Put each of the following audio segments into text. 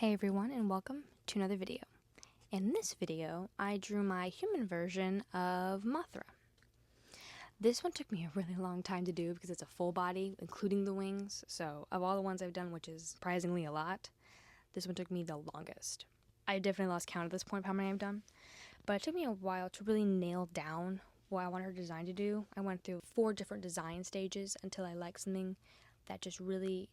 Hey everyone, and welcome to another video. In this video, I drew my human version of Mothra. This one took me a really long time to do because it's a full body, including the wings, so of all the ones I've done, which is surprisingly a lot, this one took me the longest. I definitely lost count at this point of how many I've done, but it took me a while to really nail down what I wanted her design to do. I went through 4 different design stages until I liked something that just really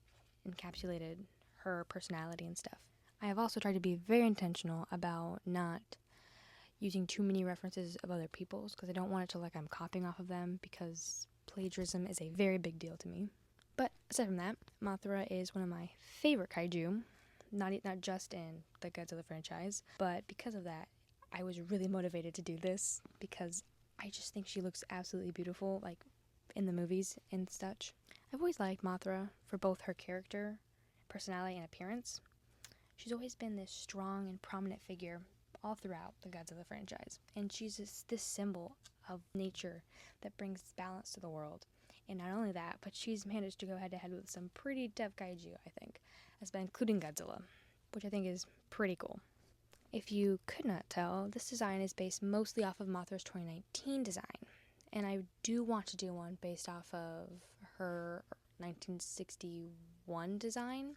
encapsulated her personality and stuff. I have also tried to be very intentional about not using too many references of other people's because I don't want it to look like I'm copying off of them, because plagiarism is a very big deal to me. But aside from that, Mothra is one of my favorite kaiju, not just in the Godzilla franchise, but because of that, I was really motivated to do this because I just think she looks absolutely beautiful, like in the movies and such. I've always liked Mothra for both her character, personality, and appearance. She's always been this strong and prominent figure all throughout the Godzilla franchise, and she's this symbol of nature that brings balance to the world. And not only that, but she's managed to go head-to-head with some pretty tough kaiju, I think, including Godzilla, which I think is pretty cool. If you could not tell, this design is based mostly off of Mothra's 2019 design, and I do want to do one based off of her 1961 design,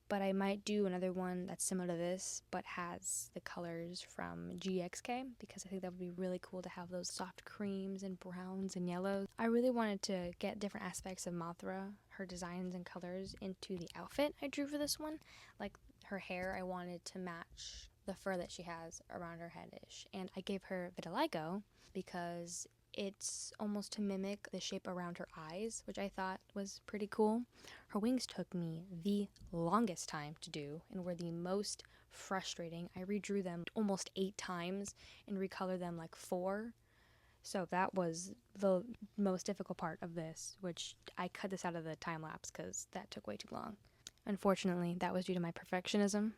but I might do another one that's similar to this, but has the colors from GXK, because I think that would be really cool to have those soft creams and browns and yellows. I really wanted to get different aspects of Mothra, her designs and colors, into the outfit I drew for this one. Like her hair, I wanted to match the fur that she has around her head-ish, and I gave her vitiligo because it's almost to mimic the shape around her eyes, which I thought was pretty cool. Her wings took me the longest time to do and were the most frustrating. I redrew them almost 8 times and recolored them like 4. So that was the most difficult part of this, which I cut this out of the time lapse because that took way too long. Unfortunately, that was due to my perfectionism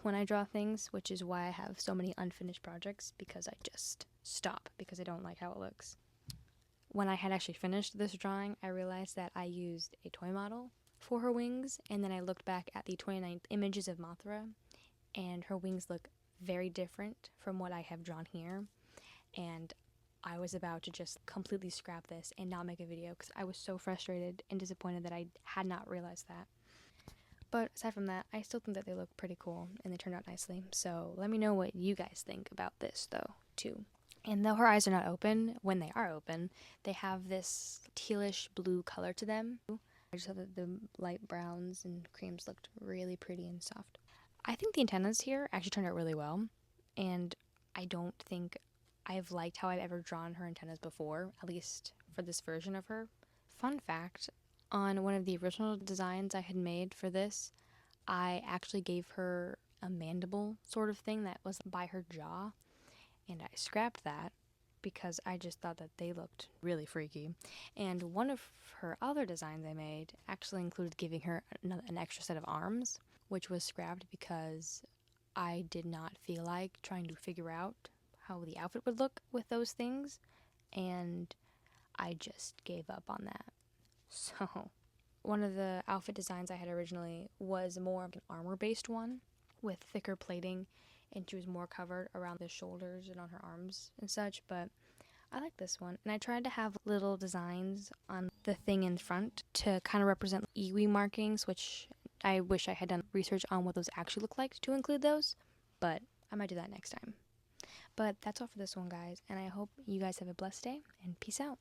when I draw things, which is why I have so many unfinished projects, because I just stop because I don't like how it looks. When I had actually finished this drawing, I realized that I used a toy model for her wings, and then I looked back at the 29 images of Mothra, and her wings look very different from what I have drawn here, and I was about to just completely scrap this and not make a video because I was so frustrated and disappointed that I had not realized that. But aside from that, I still think that they look pretty cool and they turned out nicely. So let me know what you guys think about this, though, too. And though her eyes are not open, when they are open, they have this tealish blue color to them. I just thought that the light browns and creams looked really pretty and soft. I think the antennas here actually turned out really well, and I don't think I've liked how I've ever drawn her antennas before, at least for this version of her. Fun fact, on one of the original designs I had made for this, I actually gave her a mandible sort of thing that was by her jaw, and I scrapped that because I just thought that they looked really freaky. And one of her other designs I made actually included giving her an extra set of arms, which was scrapped because I did not feel like trying to figure out how the outfit would look with those things, and I just gave up on that. So one of the outfit designs I had originally was more of an armor-based one with thicker plating, and she was more covered around the shoulders and on her arms and such, but I like this one. And I tried to have little designs on the thing in front to kind of represent iwi markings, which I wish I had done research on what those actually look like to include those, but I might do that next time. But that's all for this one, guys, and I hope you guys have a blessed day, and peace out.